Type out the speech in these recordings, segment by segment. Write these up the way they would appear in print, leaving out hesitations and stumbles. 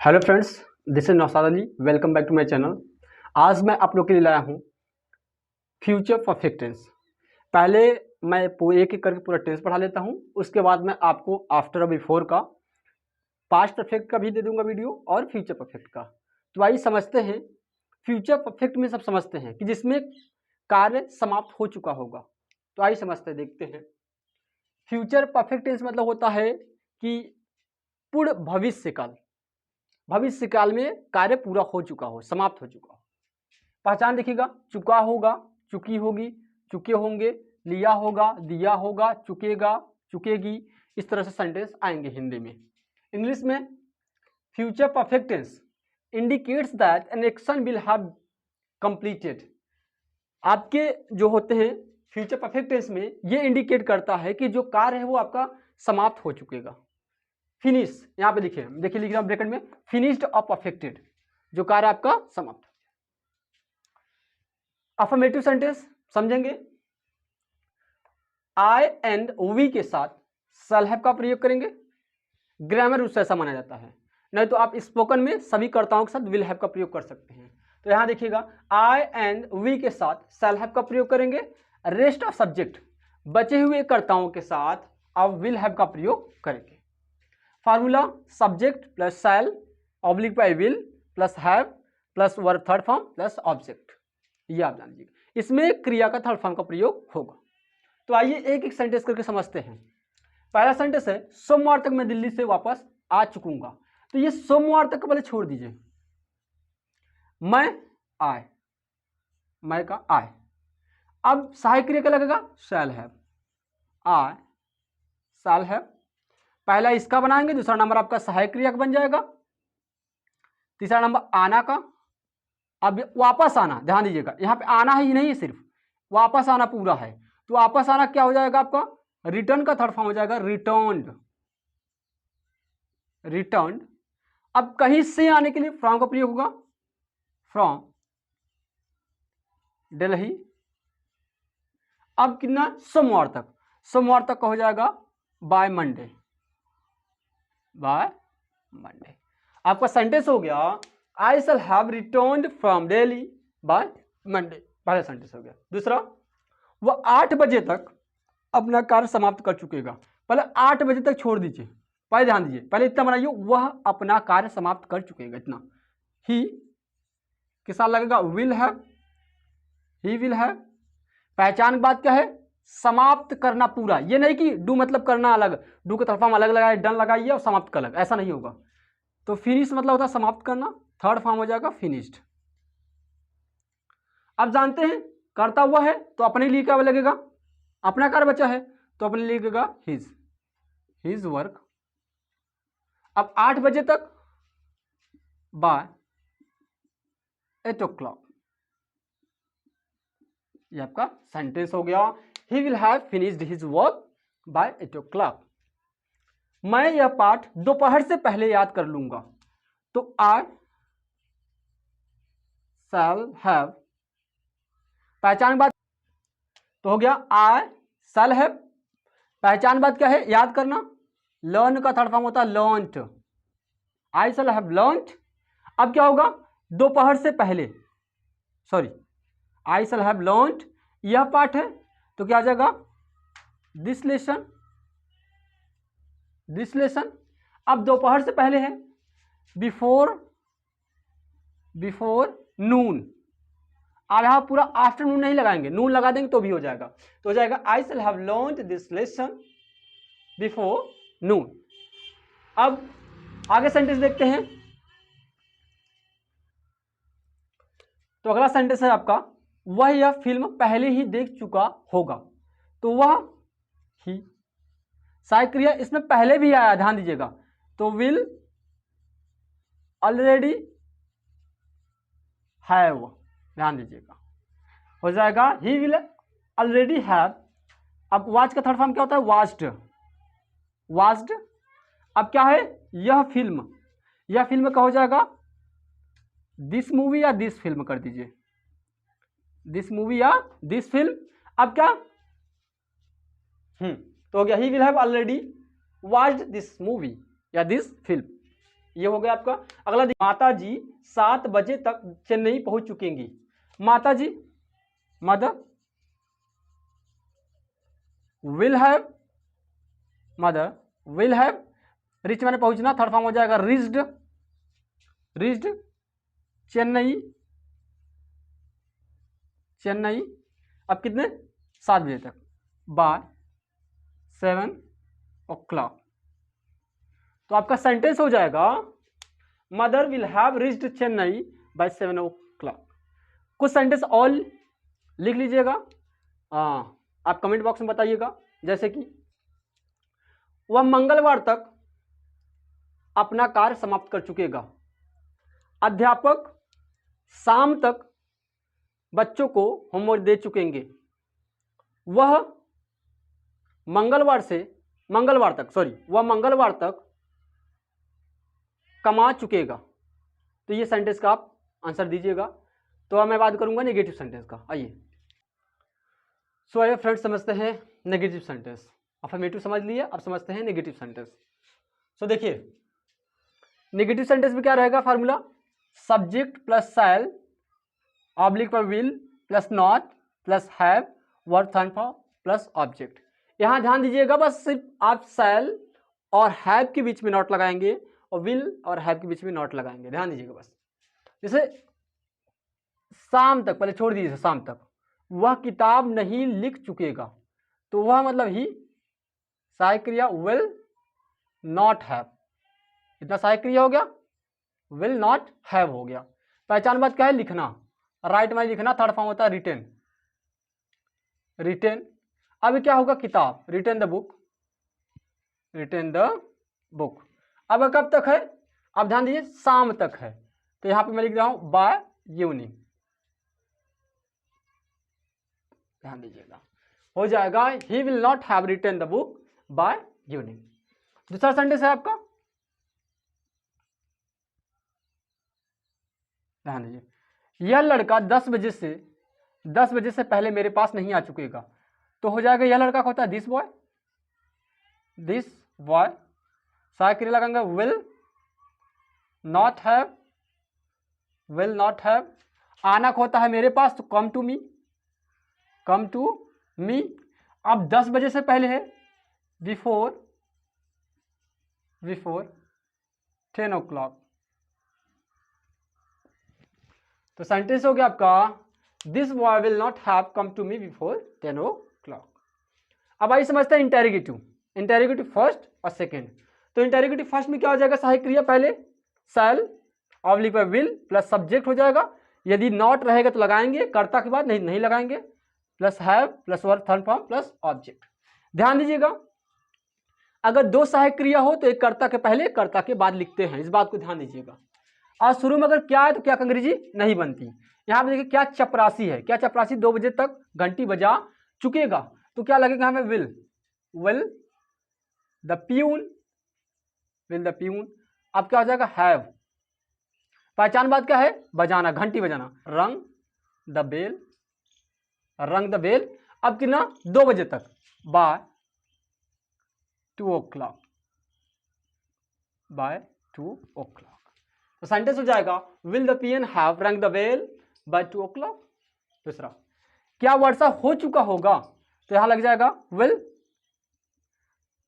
Hello friends, this is Naushad Ali. Welcome back to my channel. आज मैं आप लोग के लिए लाया हूँ फ्यूचर परफेक्ट टेंस। पहले मैं एक एक करके पूरा टेंस पढ़ा लेता हूँ, उसके बाद मैं आपको आफ्टर और बिफोर का, पास्ट परफेक्ट का भी दे दूंगा वीडियो और फ्यूचर परफेक्ट का। तो आइए समझते हैं। फ्यूचर परफेक्ट में सब समझते हैं कि जिसमें कार्य समाप्त हो चुका होगा। तो आइए समझते हैं, देखते हैं। फ्यूचर परफेक्ट टेंस मतलब होता है कि पूर्ण भविष्य काल, भविष्य काल में कार्य पूरा हो चुका हो, समाप्त हो चुका हो। पहचान देखिएगा, चुका होगा, चुकी होगी, चुके होंगे, लिया होगा, दिया होगा, चुकेगा, चुकेगी। इस तरह से सेंटेंस आएंगे हिंदी में। इंग्लिश में future perfect tense indicates that an action will have completed. आपके जो होते हैं फ्यूचर परफेक्ट टेंस में, ये इंडिकेट करता है कि जो कार्य है वो आपका समाप्त हो चुकेगा। फिनिश यहाँ पे लिखे, देखिए लिख रहा हूं ब्रैकेट में, फिनिश्ड और परफेक्टेड, जो कार्य आपका समाप्त। अफर्मेटिव सेंटेंस समझेंगे। आई एंड वी के साथ शैल हैव का प्रयोग करेंगे। ग्रामर उससे ऐसा माना जाता है, नहीं तो आप स्पोकन में सभी कर्ताओं के साथ विल हैव का प्रयोग कर सकते हैं। तो यहां देखिएगा, आई एंड वी के साथ शैल हैव का प्रयोग करेंगे। रेस्ट ऑफ सब्जेक्ट, बचे हुए कर्ताओं के साथ आप विल हैव का प्रयोग करेंगे। Formula subject plus shall oblique by will plus have plus verb third form plus object, ये आप जान लीजिएगा। इसमें क्रिया का थर्ड फॉर्म का प्रयोग होगा। तो आइए एक एक सेंटेंस करके समझते हैं। पहला सेंटेंस है, सोमवार तक मैं दिल्ली से वापस आ चुकूंगा। तो ये सोमवार तक पहले छोड़ दीजिए, मैं आए, मैं का आए। अब सहायक क्रिया क्या लगेगा? शैल हैव, आए शैल हैव। पहला इसका बनाएंगे, दूसरा नंबर आपका सहायक क्रिया का बन जाएगा, तीसरा नंबर आना का। अब वापस आना, ध्यान दीजिएगा, यहाँ पे आना ही नहीं है, सिर्फ वापस आना पूरा है। तो वापस आना क्या हो जाएगा आपका? रिटर्न का थर्ड फॉर्म हो जाएगा रिटर्न्ड, रिटर्न्ड। अब कहीं से आने के लिए फ्रॉम का प्रयोग होगा, फ्रॉम दिल्ली। अब कितना? सोमवार तक, सोमवार तक का हो जाएगा बाय मंडे, बाय मंडे। आपका सेंटेंस हो गया, I shall have returned from Delhi by Monday. पहला सेंटेंस हो गया। दूसरा, वह 8 बजे तक अपना कार्य समाप्त कर चुकेगा। पहले 8 बजे तक छोड़ दीजिए, पहले ध्यान दीजिए, पहले इतना बनाइए, वह अपना कार्य समाप्त कर चुकेगा, इतना ही के साथ लगेगा will have, he will have. पहचान की बात क्या है? समाप्त करना पूरा, ये नहीं कि डू मतलब करना अलग, डू के तरफ हम अलग लगाए, डन लगाइए और समाप्त का अलग, ऐसा नहीं होगा। तो फिनिश मतलब होता है समाप्त करना, थर्ड फॉर्म हो जाएगा फिनिश्ड। अब जानते हैं करता हुआ है तो अपने लिए क्या लगेगा? अपना कार्य बचा है तो अपने लिए लगेगा हिज, हिज वर्क। अब 8 बजे तक बाय 8 o'clock, ये आपका सेंटेंस हो गया। He will have finished his work by 8 o'clock। मैं यह पाठ दोपहर से पहले याद कर लूंगा। तो आई शैल हैव, पहचान बात तो हो गया आई शैल हैव। पहचान बात क्या है? याद करना। लर्न का थर्ड फॉर्म होता है learned, I shall have learned. अब क्या होगा? दोपहर से पहले, sorry, I shall have learned यह पाठ है, तो क्या आ जाएगा? This lesson, this lesson. अब दोपहर से पहले है बिफोर, बिफोर नून। अब यहां पूरा आफ्टरनून नहीं लगाएंगे, नून लगा देंगे तो भी हो जाएगा। तो हो जाएगा I shall have learned this lesson before noon. अब आगे सेंटेंस देखते हैं। तो अगला सेंटेंस है आपका, वह यह फिल्म पहले ही देख चुका होगा। तो वह ही, सहायक क्रिया इसमें पहले भी आया, ध्यान दीजिएगा। तो विल ऑलरेडी हैव, ध्यान दीजिएगा, हो जाएगा ही विल ऑलरेडी हैव। अब वाच का थर्ड फॉर्म क्या होता है? Watched, watched. अब क्या है? यह फिल्म, यह फिल्म का हो जाएगा दिस मूवी या दिस फिल्म कर दीजिए, दिस मूवी या दिस फिल्म। अब क्या? तो हो गया he will have already watched this movie या दिस फिल्म। ये हो गया आपका। अगला माता जी 7 बजे तक चेन्नई पहुंच चुकेंगी। माता जी, mother will have, mother will have, reach मैंने पहुंचना, थर्ड फॉर्म हो जाएगा रिच्ड, रिच्ड चेन्नई, चेन्नई अब कितने 7 बजे तक, बाय 7 o'clock। तो आपका सेंटेंस हो जाएगा mother will have reached Chennai by 7 o'clock। कुछ सेंटेंस और लिख लीजिएगा, आप कमेंट बॉक्स में बताइएगा। जैसे कि वह मंगलवार तक अपना कार्य समाप्त कर चुकेगा। अध्यापक शाम तक बच्चों को होमवर्क दे चुकेंगे। वह मंगलवार तक कमा चुकेगा। तो ये सेंटेंस का आप आंसर दीजिएगा। तो अब मैं बात करूंगा नेगेटिव सेंटेंस का। आइए, सो आइए फ्रेंड्स, समझते हैं नेगेटिव सेंटेंस। अफर्मेटिव समझ लिए, अब समझते हैं नेगेटिव सेंटेंस। सो देखिए, नेगेटिव सेंटेंस में क्या रहेगा formula, subject plus shall oblique पर will plus not plus have verb third form plus object. यहां ध्यान दीजिएगा, बस सिर्फ आप शैल और हैव के बीच में नॉट लगाएंगे और विल और हैव के बीच में नॉट लगाएंगे। ध्यान दीजिएगा बस। जैसे शाम तक, पहले छोड़ दीजिए, शाम तक वह किताब नहीं लिख चुकेगा। तो वह मतलब ही सहायक क्रिया विल नॉट हैव, इतना सहायक क्रिया हो गया, विल नॉट हैव हो गया। पहचान बात क्या है, लिखना, राइट में लिखना, थर्ड फॉर्म होता है रिटेन, रिटेन। अब क्या होगा, किताब, written the book, written the book. अब कब तक है, अब ध्यान दीजिए शाम तक है, तो यहां पे मैं लिख रहा हूं बाय इवनिंग। ध्यान दीजिएगा, हो जाएगा he will not have written the book by evening. दूसरा सेंटेंस है आपका, ध्यान दीजिए, यह लड़का 10 बजे से पहले मेरे पास नहीं आ चुकेगा। तो हो जाएगा यह लड़का होता है दिस बॉय, दिस बॉय सहायक क्रिया लगाएंगे will not have, will not have. आना होता है मेरे पास, तो कम टू मी, कम टू मी। अब 10 बजे से पहले है बिफोर 10 o'clock। तो सेंटेंस हो गया आपका this boy will not have come to me before 10 o'clock। अब आइए समझते हैं इंटेरोगेटिव, इंटेरोगेटिव फर्स्ट और सेकंड। तो इंटेरोगेटिव फर्स्ट में क्या हो जाएगा, सहायक क्रिया पहले शैल ऑब्लिक पर विल प्लस सब्जेक्ट हो जाएगा। यदि नॉट रहेगा तो लगाएंगे, कर्ता के बाद नहीं लगाएंगे, plus have plus verb third form plus object. ध्यान दीजिएगा, अगर दो सहायक क्रिया हो तो एक कर्ता के पहले कर्ता के बाद लिखते हैं, इस बात को ध्यान दीजिएगा। और शुरू में अगर क्या है तो क्या अंग्रेजी नहीं बनती। यहाँ पे देखिए क्या चपरासी है, क्या चपरासी 2 बजे तक घंटी बजा चुकेगा, तो क्या लगेगा हमें will, will the peon, will the peon. अब क्या हो जाएगा हैव, पहचान बात क्या है, बजाना, घंटी बजाना, रंग द बेल, रंग द बेल। अब कितना 2 बजे तक, बाय 2 o'clock, बाय 2 o'clock। तो सेंटेंस हो जाएगा विल द पियन हैव रंग द बेल बाय 2 o'clock। दूसरा, क्या वर्षा हो चुका होगा, तो यहां लग जाएगा विल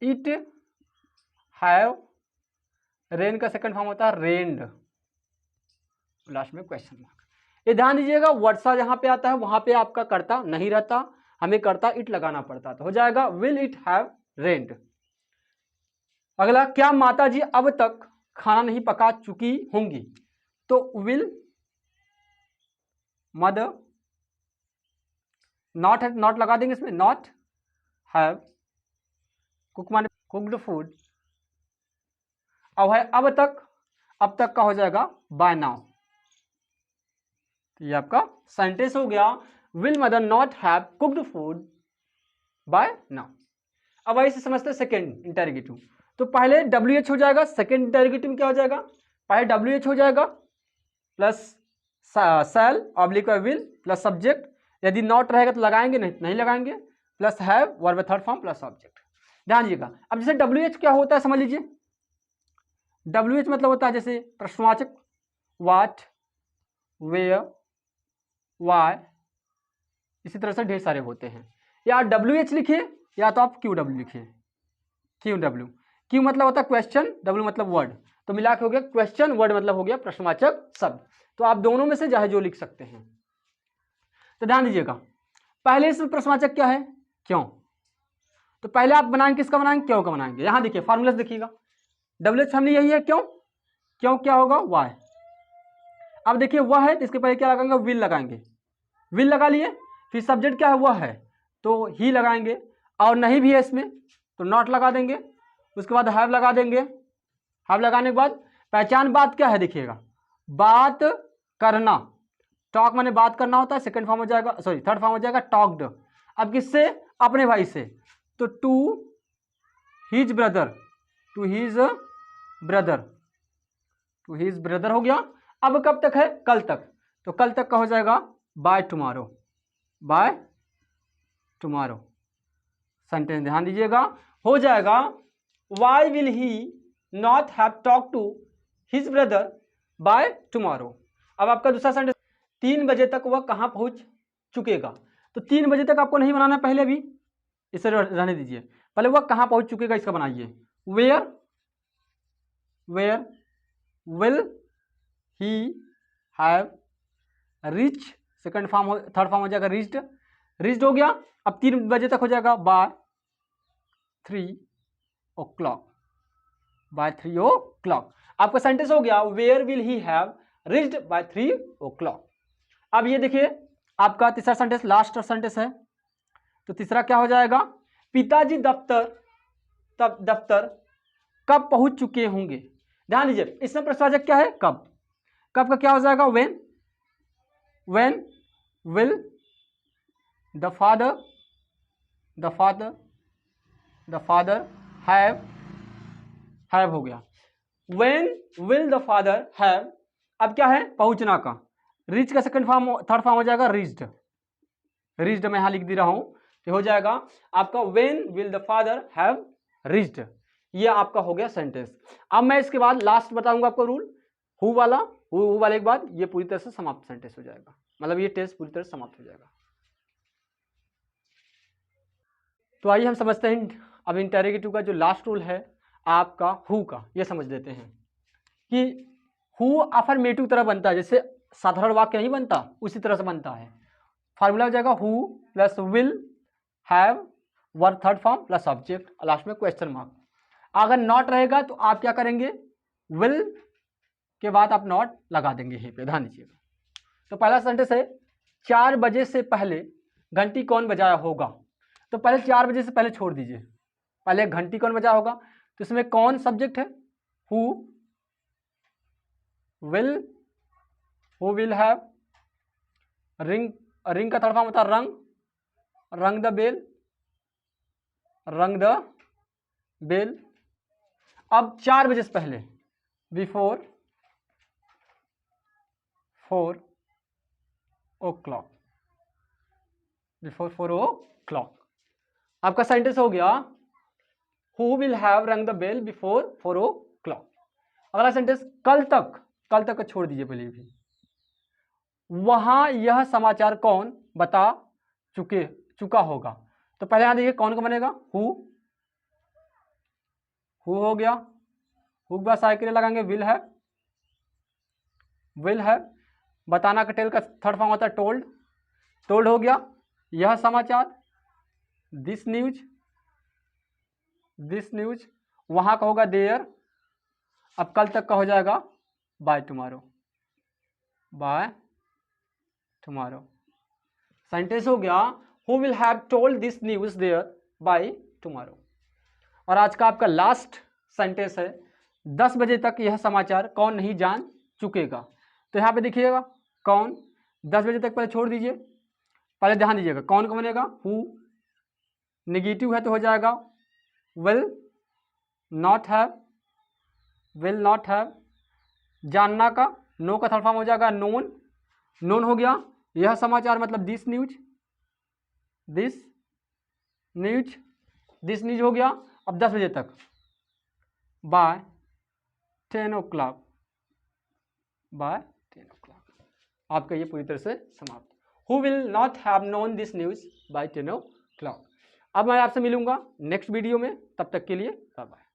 इट हैव, रेन का सेकंड फॉर्म होता है रेन्ड, लास्ट में क्वेश्चन मार्क। ये ध्यान दीजिएगा, वर्षा जहां पे आता है वहां पे आपका कर्ता नहीं रहता, हमें कर्ता इट लगाना पड़ता। तो हो जाएगा विल इट हैव रेन्ड। अगला, क्या माता जी अब तक खाना नहीं पका चुकी होंगी, तो विल मदर, नॉट है, नॉट लगा देंगे इसमें, नॉट हैव कुक माने कुक्ड फूड। अब है अब तक का हो जाएगा बाय नाउ। ये आपका सेंटेंस हो गया will mother not have cooked food by now. अब ऐसे समझते हैं सेकेंड इंटेरोगेटिव। तो पहले WH हो जाएगा, सेकेंड इंटेरोगेटिव में क्या हो जाएगा, पहले WH हो जाएगा plus shall oblique will plus subject. यदि नॉट रहेगा तो लगाएंगे, नहीं लगाएंगे, plus have verb third form plus object. ध्यान दीजिएगा, अब जैसे WH क्या होता है समझ लीजिए, WH मतलब होता है जैसे प्रश्नवाचक, व्हाट, वेयर, वाई, इसी तरह से ढेर सारे होते हैं। या WH लिखिए या तो आप QW लिखिए, QW। Q मतलब होता है क्वेश्चन, W मतलब वर्ड, तो मिला के हो गया क्वेश्चन, वर्ड मतलब हो गया प्रश्नवाचक शब्द। तो आप दोनों में से चाहे जो लिख सकते हैं। तो ध्यान दीजिएगा, पहले इसमें प्रश्नवाचक क्या है, क्यों। तो पहले आप बनाएंगे किसका बनाएंगे, क्यों का बनाएंगे। यहां देखिए फॉर्मूला देखिएगा, WH फैमिली यही है, क्यों, क्यों क्या होगा, वाई। अब देखिए वह है, इसके पहले क्या लगाएंगे, विल लगाएंगे, विल लगा लिए, फिर सब्जेक्ट क्या है, वह है, तो ही लगाएंगे, और नहीं भी है इसमें तो नॉट लगा देंगे, उसके बाद हैव लगा देंगे। हैव लगाने के बाद पहचान बात क्या है, देखिएगा बात करना, टॉक माने बात करना होता है, सेकंड फॉर्म हो जाएगा, सॉरी थर्ड फॉर्म हो जाएगा टॉक्ड। अब किससे, अपने भाई से, तो to his brother, to his brother, to his brother हो गया। अब कब तक है, कल तक, तो कल तक का हो जाएगा by tomorrow, by tomorrow. Sentence ध्यान दीजिएगा, हो जाएगा why will he not have talk to his brother by tomorrow. अब आपका दूसरा सेंटेंस, 3 बजे तक वह कहाँ पहुंच चुकेगा, तो 3 बजे तक आपको नहीं बनाना, पहले भी इसे रहने दीजिए, पहले वह कहाँ पहुंच चुकेगा इसका बनाइए। Where, where will he have reach, second form, third form हो जाएगा रीच्ड, रीच्ड हो गया। अब 3 बजे तक हो जाएगा बाय 3 o'clock, बाय 3 o'clock। आपका सेंटेंस हो गया where will he have reached by 3 o'clock। अब ये देखिए आपका तीसरा सेंटेंस, लास्ट सेंटेंस है, तो तीसरा क्या हो जाएगा, पिताजी दफ्तर, तब दफ्तर कब पहुंच चुके होंगे। ध्यान दीजिए इसमें प्रश्नवाचक क्या है, कब, कब का क्या हो जाएगा, when, when will the father, the father, the father have हो गया, when will the father have. अब क्या है, पहुंचना का, रीच का सेकंड फॉर्म, थर्ड फॉर्म हो जाएगा रीच्ड, रीच्ड मैं यहां लिख दे रहा हूं, तो हो जाएगा आपका when will the father have reached. ये आपका हो गया सेंटेंस। अब मैं इसके बाद लास्ट बताऊंगा आपको रूल, हु वाला, हु वाले के बाद ये पूरी तरह से समाप्त सेंटेंस हो जाएगा, मतलब ये टेस्ट पूरी तरह से समाप्त हो जाएगा। तो आइए हम समझते हैं अब इंटेरोगेटिव का जो लास्ट रूल है आपका हु का, ये समझ लेते हैं कि हु अफर्मेटिव तरह बनता है, जैसे साधारण वाक्य नहीं बनता उसी तरह से बनता है। फॉर्मूला हो जाएगा who plus will have verb third form plus object, last में क्वेश्चन मार्क। अगर नॉट रहेगा तो आप क्या करेंगे, विल के बाद आप नॉट लगा देंगे यहीं पे, ध्यान दीजिएगा। तो पहला सेंटेंस है 4 बजे से पहले घंटी कौन बजाया होगा, तो पहले 4 बजे से पहले छोड़ दीजिए, पहले घंटी कौन बजाया होगा, तो इसमें कौन सब्जेक्ट है, who will have, ring, ring का थर्ड फॉर्म होता है रंग, रंग द बेल, रंग द बेल। अब 4 बजे से पहले, बिफोर 4 o'clock, बिफोर 4 o'clock। आपका सेंटेंस हो गया हु विल हैव रंग द बेल बिफोर 4 o'clock। अगला सेंटेंस कल तक, कल तक का छोड़ दीजिए पहले भी, वहां यह समाचार कौन बता चुका होगा, तो पहले यहां देखिए कौन का बनेगा, हु हो गया, हु के बाद साइकिल लगाएंगे विल है, बताना का टेल का थर्ड फॉर्म होता है टोल्ड, टोल्ड हो गया, यह समाचार दिस न्यूज, वहां का होगा देयर। अब कल तक का हो जाएगा by tomorrow, by tomorrow. Sentence हो गया who will have told this news there by tomorrow. और आज का आपका लास्ट सेंटेंस है 10 बजे तक यह समाचार कौन नहीं जान चुकेगा, तो यहाँ पे देखिएगा कौन, 10 बजे तक पहले छोड़ दीजिए, पहले ध्यान दीजिएगा कौन का बनेगा, हु, नेगेटिव है तो हो जाएगा विल नॉट हैव, जानना का नो का थर्ड फॉर्म हो जाएगा नोन, नोन हो गया, यह समाचार मतलब दिस न्यूज हो गया। अब 10 बजे तक बाय 10 o'clock, by 10 o'clock। आपका ये पूरी तरह से समाप्त। Who will not have known this news by 10 o'clock। अब मैं आपसे मिलूंगा नेक्स्ट वीडियो में, तब तक के लिए बाय बाय।